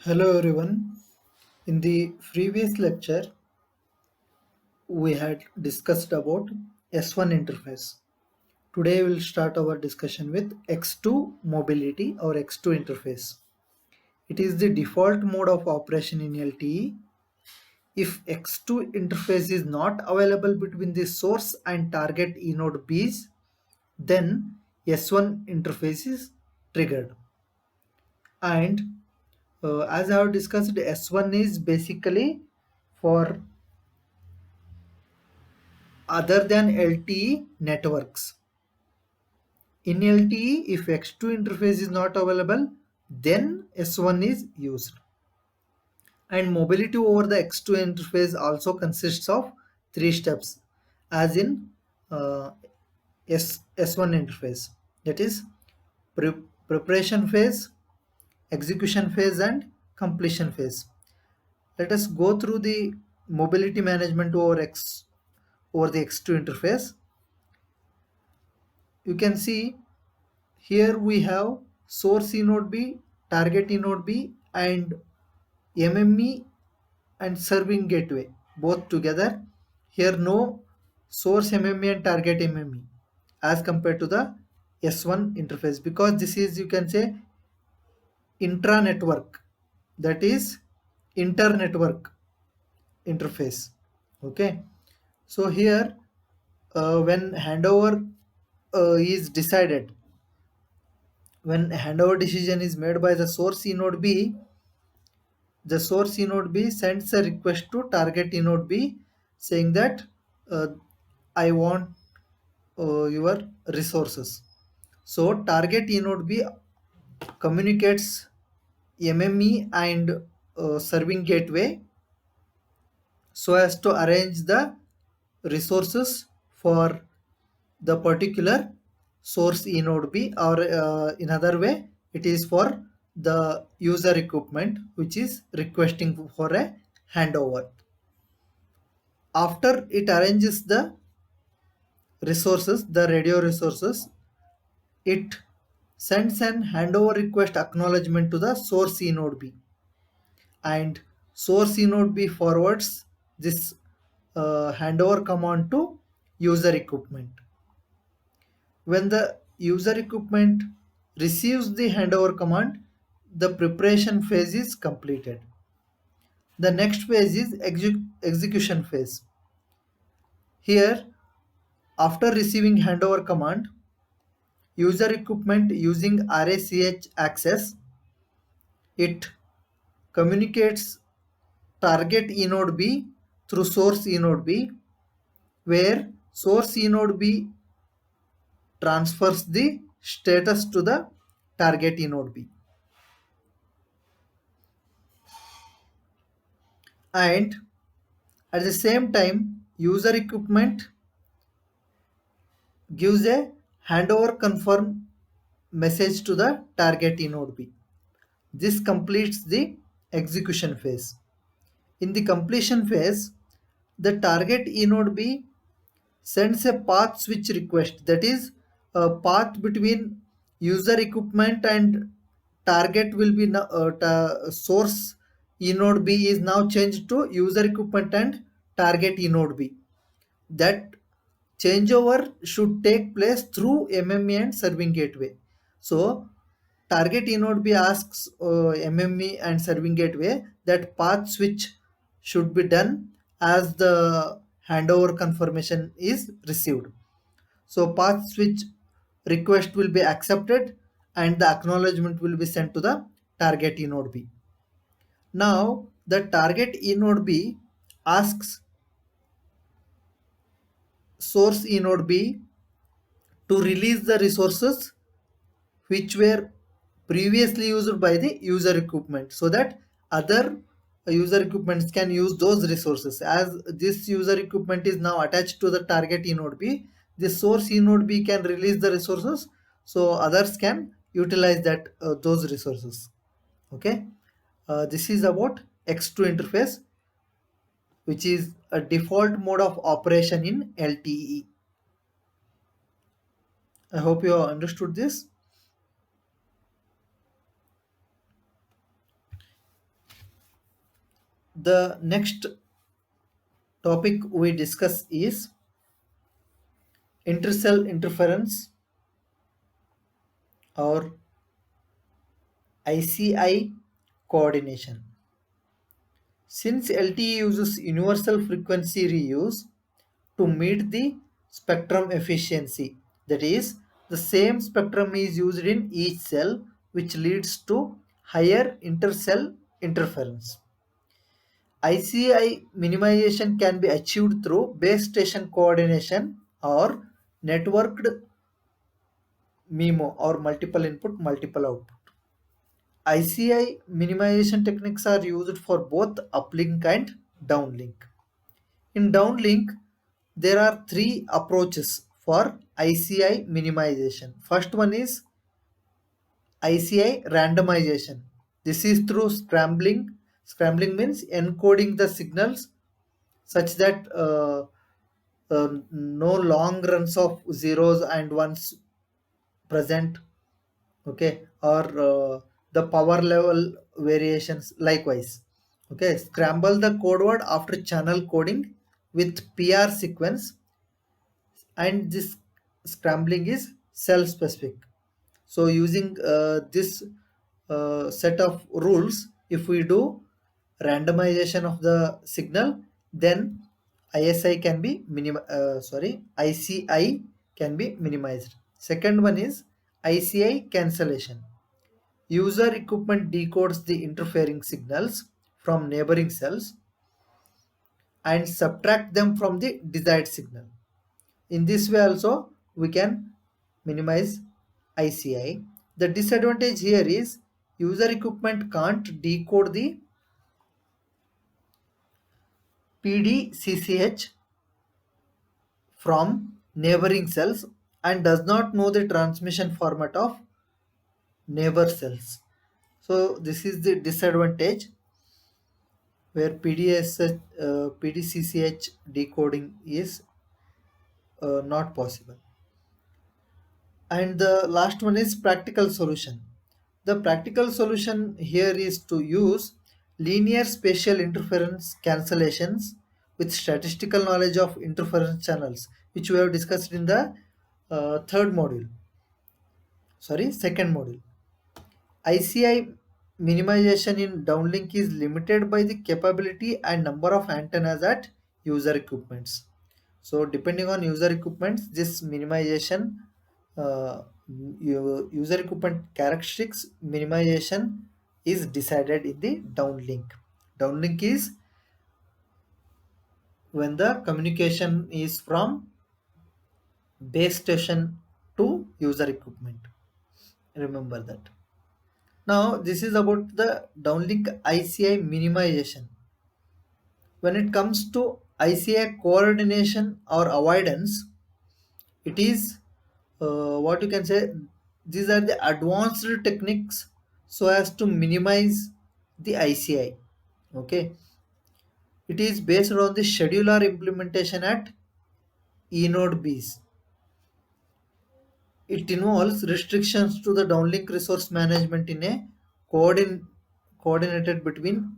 Hello everyone. In the previous lecture, we had discussed about S1 interface. Today we'll start our discussion with X2 mobility or X2 interface. It is the default mode of operation in LTE. If X2 interface is not available between the source and target eNode Bs, then S1 interface is triggered. And as I have discussed, S1 is basically for other than LTE networks. In LTE, if X2 interface is not available, then S1 is used. And mobility over the X2 interface also consists of three steps, as in uh, S1 interface. That is preparation phase, execution phase, and completion phase. Let us go through the mobility management over the X2 interface. You can see here we have source eNode B, target eNode B, and MME and serving gateway both together. Here no source MME and target MME as compared to the S1 interface, because this is, you can say, intra network, that is inter network interface. Okay, so here when handover is decided, when handover decision is made by the source eNode B, the source eNode B sends a request to target eNode B saying that uh, I want your resources. So target eNode B communicates MME and serving gateway so as to arrange the resources for the particular source eNode B, or in other way it is for the user equipment which is requesting for a handover. After it arranges the resources, the radio resources, it sends an handover request acknowledgement to the source eNode B, and source eNode B forwards this handover command to user equipment. When the user equipment receives the handover command, the preparation phase is completed. The next phase is execution phase. Here, after receiving handover command, user equipment using RACH access, it communicates target eNode B through source eNode B, where source eNode B transfers the status to the target eNode B. And at the same time, user equipment gives a handover confirm message to the target eNode B. This completes the execution phase. In the completion phase, the target eNode B sends a path switch request, that is a path between user equipment and target will be source eNode B is now changed to user equipment and target eNode B. That changeover should take place through MME and serving gateway. So target eNode B asks MME and serving gateway that path switch should be done as the handover confirmation is received. So path switch request will be accepted and the acknowledgement will be sent to the target eNode B. Now the target eNode B asks source eNode B to release the resources which were previously used by the user equipment, so that other user equipments can use those resources. As this user equipment is now attached to the target eNode B, the source eNode B can release the resources so others can utilize that those resources. Okay, this is about X2 interface, which is a default mode of operation in LTE. I hope you have understood this. The next topic we discuss is intercell interference or ICI coordination. Since LTE uses universal frequency reuse to meet the spectrum efficiency, that is, the same spectrum is used in each cell, which leads to higher intercell interference. ICI minimization can be achieved through base station coordination or networked MIMO or multiple input, multiple output. ICI minimization techniques are used for both uplink and downlink. In downlink, there are three approaches for ICI minimization. First one is ICI randomization. This is through scrambling. Scrambling means encoding the signals such that no long runs of zeros and ones present, okay, or the power level variations likewise. Okay, scramble the code word after channel coding with PR sequence, and this scrambling is cell specific. So using this set of rules, if we do randomization of the signal, then ISI can be ICI can be minimized. Second one is ICI cancellation. User equipment decodes the interfering signals from neighboring cells and subtract them from the desired signal. In this way also we can minimize ICI. The disadvantage here is user equipment can't decode the PDCCH from neighboring cells and does not know the transmission format of neighbor cells. So this is the disadvantage where PDCCH decoding is not possible. And the last one is practical solution. The practical solution here is to use linear spatial interference cancellations with statistical knowledge of interference channels, which we have discussed in the second module. ICI minimization in downlink is limited by the capability and number of antennas at user equipments. So depending on user equipments, this minimization, user equipment characteristics minimization is decided in the downlink. Downlink is when the communication is from base station to user equipment. Remember that. Now this is about the downlink ICI minimization. When it comes to ICI coordination or avoidance, it is what you can say, these are the advanced techniques so as to minimize the ICI. Okay, it is based on the scheduler implementation at eNode Bs. It involves restrictions to the downlink resource management in a coordinated between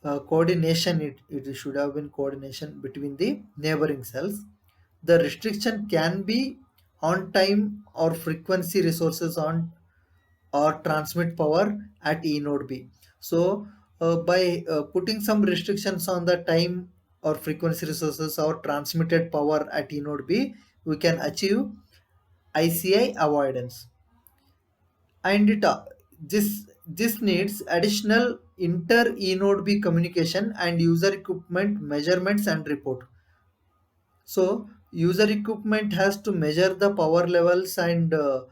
coordination. It should have been coordination between the neighboring cells. The restriction can be on time or frequency resources on or transmit power at E node B. So by putting some restrictions on the time or frequency resources or transmitted power at E node B, we can achieve ICI avoidance. And this needs additional inter E node B communication and user equipment measurements and report. So user equipment has to measure the power levels, and uh,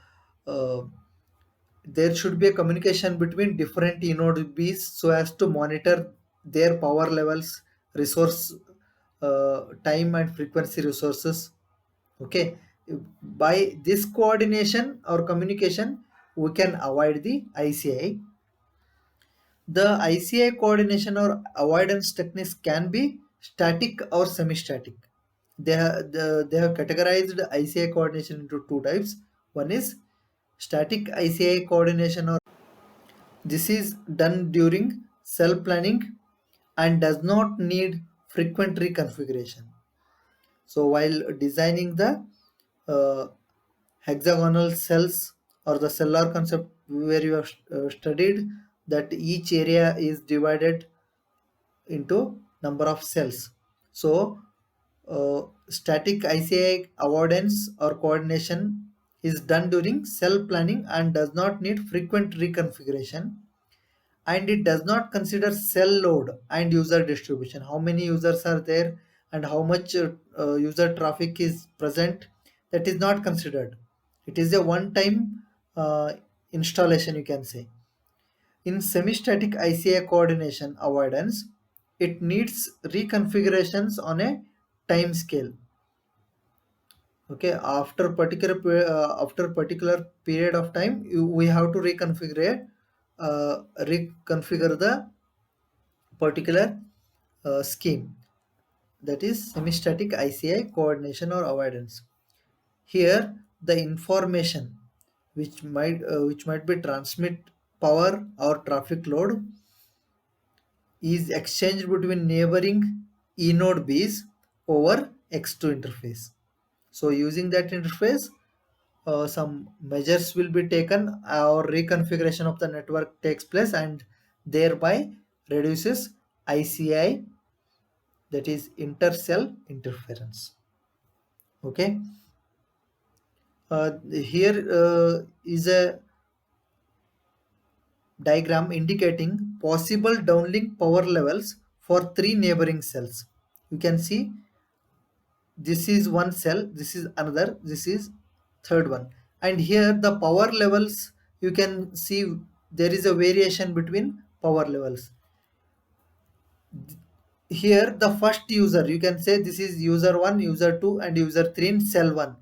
there should be a communication between different node Bs so as to monitor their power levels, resource, time and frequency resources. Okay, by this coordination or communication, we can avoid the ICI. The ICI coordination or avoidance techniques can be static or semi-static. They have categorized ICI coordination into two types. One is static ICI coordination, or this is done during cell planning and does not need frequent reconfiguration. So while designing the uh, hexagonal cells or the cellular concept where you have studied that each area is divided into number of cells. So static ICI avoidance or coordination is done during cell planning and does not need frequent reconfiguration, and it does not consider cell load and user distribution, how many users are there and how much user traffic is present. That is not considered. It is a one time installation, you can say. In semi-static ICI coordination avoidance, it needs reconfigurations on a time scale. Okay, after particular period of time, we have to reconfigure the particular scheme. That is semi-static ICI coordination or avoidance. Here, the information which might be transmit power or traffic load is exchanged between neighboring eNode Bs over X2 interface. So using that interface, some measures will be taken or reconfiguration of the network takes place and thereby reduces ICI, that is inter-cell interference. Okay. Here is a diagram indicating possible downlink power levels for three neighboring cells. You can see this is one cell, this is another, this is third one, and here the power levels, you can see there is a variation between power levels. Here the first user, you can say this is user 1, user 2 and user 3 in cell 1.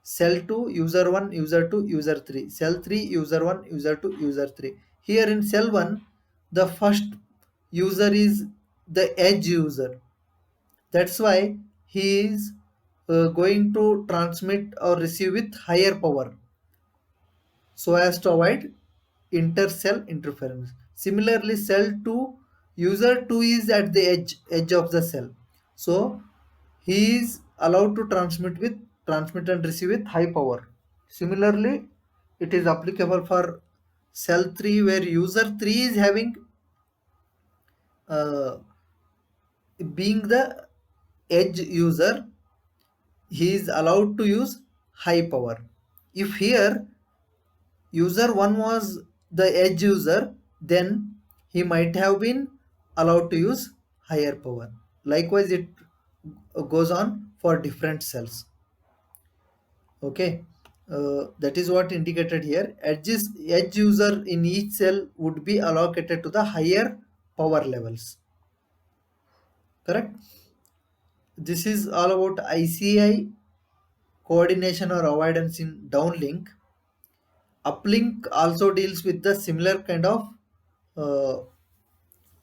Cell 2, user 1, user 2, user 3. Cell 3, user 1, user 2, user 3. Here in cell 1, the first user is the edge user. That's why he is going to transmit or receive with higher power so as to avoid inter-cell interference. Similarly, cell 2, user 2 is at the edge of the cell. So he is allowed to transmit and receive with high power. Similarly, it is applicable for cell 3 where user 3 is having uh, being the edge user, he is allowed to use high power. If here user 1 was the edge user, then he might have been allowed to use higher power. Likewise, it goes on for different cells. Okay, that is what indicated here. Edge user in each cell would be allocated to the higher power levels. Correct? This is all about ICI coordination or avoidance in downlink. Uplink also deals with the similar kind of uh,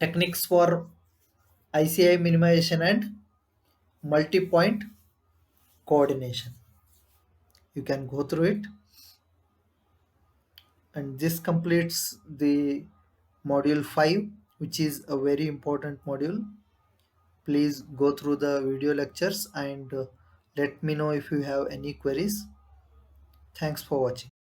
techniques for ICI minimization and multi-point coordination. You can go through it, and this completes the module 5, which is a very important module. Please go through the video lectures and let me know if you have any queries. Thanks for watching.